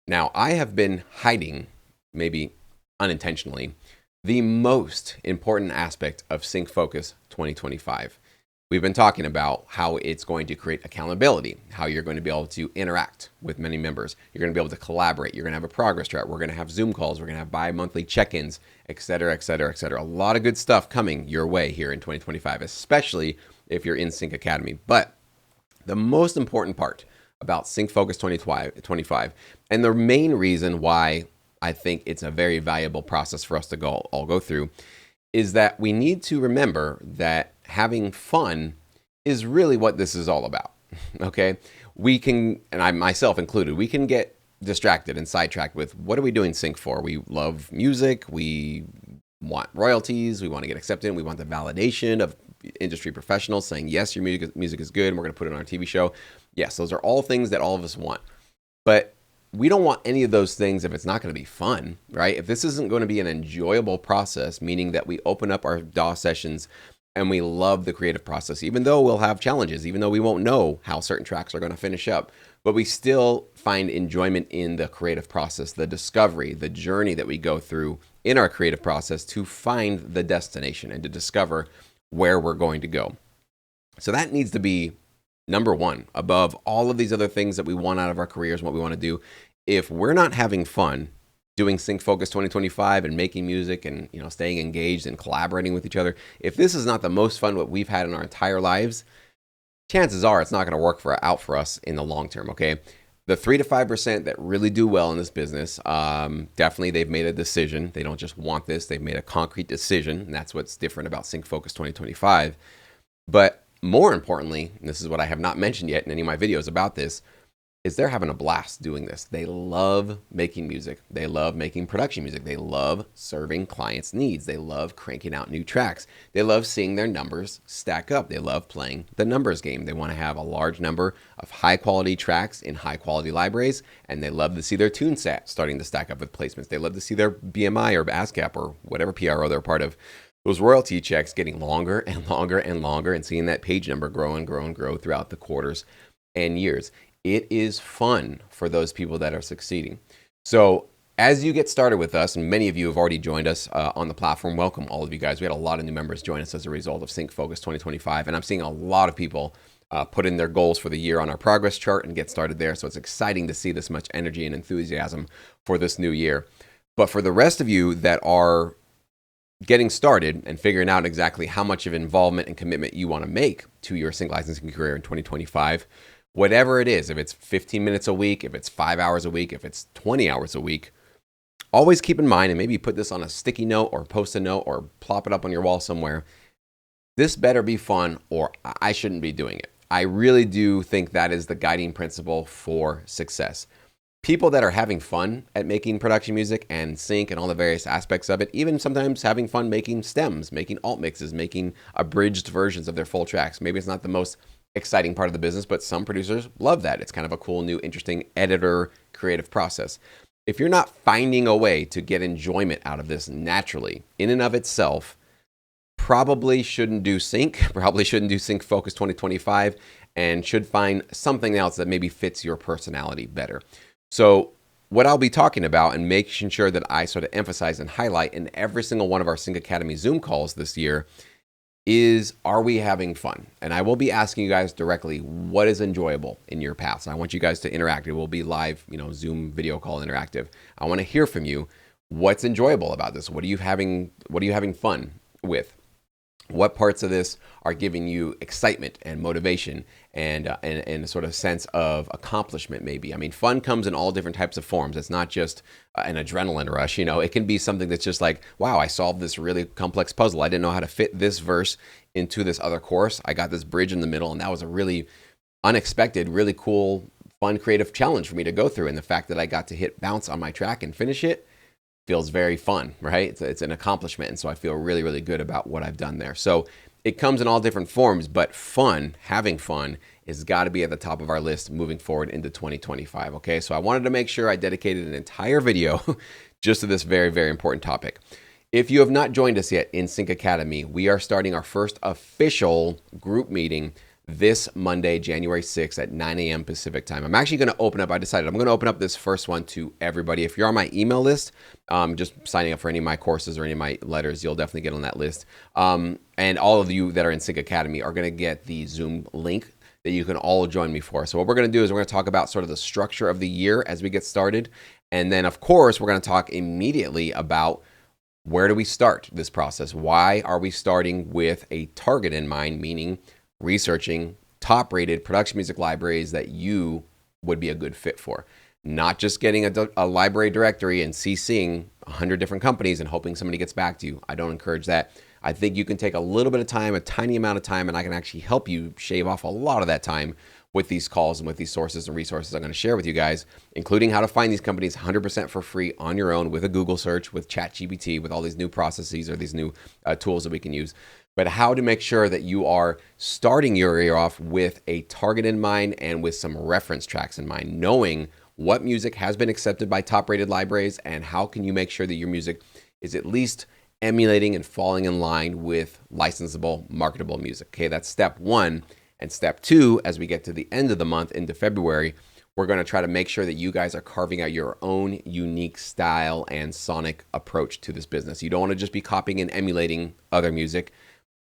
Now, I have been hiding, maybe unintentionally, the most important aspect of Sync Focus 2025. We've been talking about how it's going to create accountability, how you're going to be able to interact with many members. You're going to be able to collaborate. You're going to have a progress chart. We're going to have Zoom calls. We're going to have bi-monthly check-ins, et cetera, et cetera, et cetera. A lot of good stuff coming your way here in 2025, especially if you're in Sync Academy. But the most important part about Sync Focus 2025, and the main reason why I think it's a very valuable process for us to all go through, is that we need to remember that having fun is really what this is all about. Okay? We can, and I myself included, we can get distracted and sidetracked with what are we doing Sync for? We love music, we want royalties, we want to get accepted, we want the validation of industry professionals saying, yes, your music is good, and we're going to put it on our TV show. Yes, those are all things that all of us want. But we don't want any of those things if it's not going to be fun, right? If this isn't going to be an enjoyable process, meaning that we open up our DAW sessions and we love the creative process, even though we'll have challenges, even though we won't know how certain tracks are going to finish up, but we still find enjoyment in the creative process, the discovery, the journey that we go through in our creative process to find the destination and to discover where we're going to go. So that needs to be number one above all of these other things that we want out of our careers and what we want to do. If we're not having fun doing Sync Focus 2025 and making music and staying engaged and collaborating with each other, if this is not the most fun what we've had in our entire lives, chances are it's not going to work out for us in the long term. Okay, the 3 to 5% that really do well in this business, definitely they've made a decision. They don't just want this; they've made a concrete decision, and that's what's different about Sync Focus 2025. But more importantly, and this is what I have not mentioned yet in any of my videos about this, is they're having a blast doing this. They love making music. They love making production music. They love serving clients' needs. They love cranking out new tracks. They love seeing their numbers stack up. They love playing the numbers game. They want to have a large number of high-quality tracks in high-quality libraries, and they love to see their tune set starting to stack up with placements. They love to see their BMI or ASCAP or whatever PRO they're part of, those royalty checks getting longer and longer and longer, and seeing that page number grow and grow and grow throughout the quarters and years. It is fun for those people that are succeeding. So as you get started with us, and many of you have already joined us on the platform, welcome all of you guys. We had a lot of new members join us as a result of Sync Focus 2025, and I'm seeing a lot of people put in their goals for the year on our progress chart and get started there. So it's exciting to see this much energy and enthusiasm for this new year. But for the rest of you that are getting started and figuring out exactly how much of involvement and commitment you want to make to your sync licensing career in 2025, whatever it is, if it's 15 minutes a week, if it's 5 hours a week, if it's 20 hours a week, always keep in mind, and maybe put this on a sticky note or post a note or plop it up on your wall somewhere, this better be fun or I shouldn't be doing it. I really do think that is the guiding principle for success. People that are having fun at making production music and sync and all the various aspects of it, even sometimes having fun making stems, making alt mixes, making abridged versions of their full tracks. Maybe it's not the most exciting part of the business, but some producers love that. It's kind of a cool, new, interesting editor creative process. If you're not finding a way to get enjoyment out of this naturally, in and of itself, probably shouldn't do Sync, probably shouldn't do Sync Focus 2025, and should find something else that maybe fits your personality better. So what I'll be talking about and making sure that I sort of emphasize and highlight in every single one of our Sync Academy Zoom calls this year is, are we having fun? And I will be asking you guys directly, what is enjoyable in your paths? I want you guys to interact. It will be live, Zoom video call interactive. I want to hear from you. What's enjoyable about this? What are you having fun with? What parts of this are giving you excitement and motivation and a sort of sense of accomplishment maybe? I mean, fun comes in all different types of forms. It's not just an adrenaline rush. It can be something that's just like, wow, I solved this really complex puzzle. I didn't know how to fit this verse into this other chorus. I got this bridge in the middle, and that was a really unexpected, really cool, fun, creative challenge for me to go through. And the fact that I got to hit bounce on my track and finish it feels very fun, right? It's an accomplishment. And so I feel really, really good about what I've done there. So it comes in all different forms, but fun, having fun, has got to be at the top of our list moving forward into 2025. Okay, so I wanted to make sure I dedicated an entire video just to this very, very important topic. If you have not joined us yet in Sync Academy, we are starting our first official group meeting this Monday, January 6th at 9 a.m. Pacific time. I'm actually going to open up, I decided I'm going to open up this first one to everybody. If you're on my email list, just signing up for any of my courses or any of my letters, you'll definitely get on that list. And all of you that are in Sync Academy are going to get the Zoom link that you can all join me for. So what we're going to do is we're going to talk about sort of the structure of the year as we get started. And then, of course, we're going to talk immediately about where do we start this process? Why are we starting with a target in mind, meaning researching top-rated production music libraries that you would be a good fit for. Not just getting a library directory and CCing 100 different companies and hoping somebody gets back to you. I don't encourage that. I think you can take a little bit of time, a tiny amount of time, and I can actually help you shave off a lot of that time with these calls and with these sources and resources I'm going to share with you guys, including how to find these companies 100% for free on your own with a Google search, with ChatGPT, with all these new processes or these new tools that we can use. But how to make sure that you are starting your year off with a target in mind and with some reference tracks in mind, knowing what music has been accepted by top-rated libraries and how can you make sure that your music is at least emulating and falling in line with licensable, marketable music. Okay, that's step one. And step two, as we get to the end of the month into February, we're going to try to make sure that you guys are carving out your own unique style and sonic approach to this business. You don't want to just be copying and emulating other music.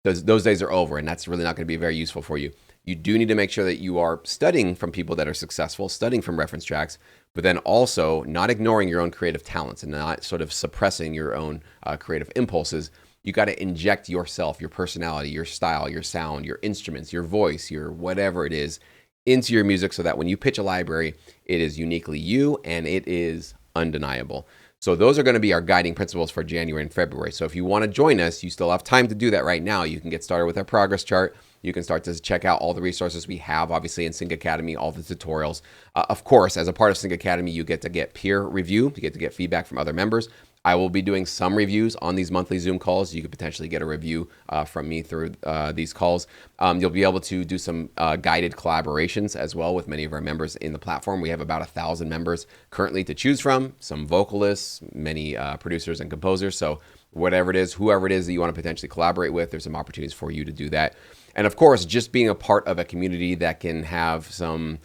Those days are over, and that's really not going to be very useful for you. You do need to make sure that you are studying from people that are successful, studying from reference tracks, but then also not ignoring your own creative talents and not sort of suppressing your own creative impulses. You got to inject yourself, your personality, your style, your sound, your instruments, your voice, your whatever it is into your music so that when you pitch a library, it is uniquely you and it is undeniable. So those are going to be our guiding principles for January and February. So if you want to join us, you still have time to do that right now. You can get started with our progress chart. You can start to check out all the resources we have, obviously, in Sync Academy, all the tutorials. Of course, as a part of Sync Academy, you get to get peer review. You get to get feedback from other members. I will be doing some reviews on these monthly Zoom calls. You could potentially get a review from me through these calls. You'll be able to do some guided collaborations as well with many of our members in the platform. We have about 1,000 members currently to choose from, some vocalists, many producers and composers. So whatever it is, whoever it is that you want to potentially collaborate with, there's some opportunities for you to do that. And of course, just being a part of a community that can have some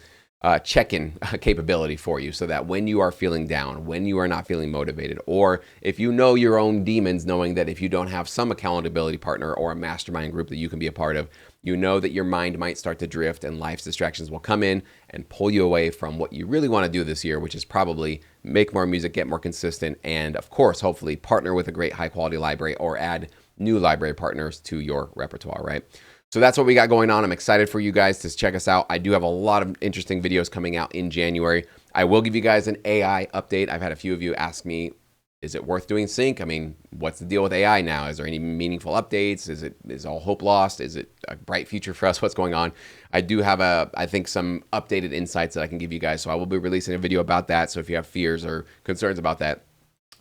check-in capability for you so that when you are feeling down, when you are not feeling motivated, or if you know your own demons, knowing that if you don't have some accountability partner or a mastermind group that you can be a part of, you know that your mind might start to drift and life's distractions will come in and pull you away from what you really want to do this year, which is probably make more music, get more consistent, and of course, hopefully partner with a great high-quality library or add new library partners to your repertoire, right? So that's what we got going on. I'm excited for you guys to check us out. I do have a lot of interesting videos coming out in January. I will give you guys an AI update. I've had a few of you ask me, is it worth doing sync? I mean, what's the deal with AI now? Is there any meaningful updates? Is all hope lost? Is it a bright future for us? What's going on? I do have I think some updated insights that I can give you guys. So I will be releasing a video about that. So if you have fears or concerns about that,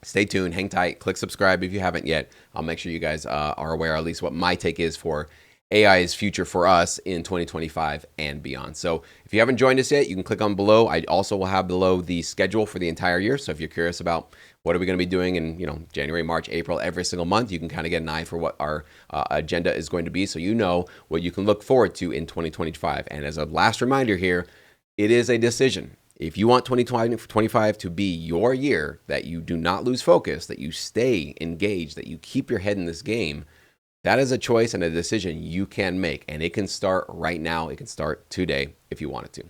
stay tuned, hang tight, click subscribe if you haven't yet. I'll make sure you guys are aware, at least what my take is for AI's future for us in 2025 and beyond. So if you haven't joined us yet, you can click on below. I also will have below the schedule for the entire year. So if you're curious about what are we going to be doing in January, March, April, every single month, you can kind of get an eye for what our agenda is going to be, so you know what you can look forward to in 2025. And as a last reminder here, it is a decision. If you want 2025 to be your year, that you do not lose focus, that you stay engaged, that you keep your head in this game, that is a choice and a decision you can make, and it can start right now. It can start today if you want it to.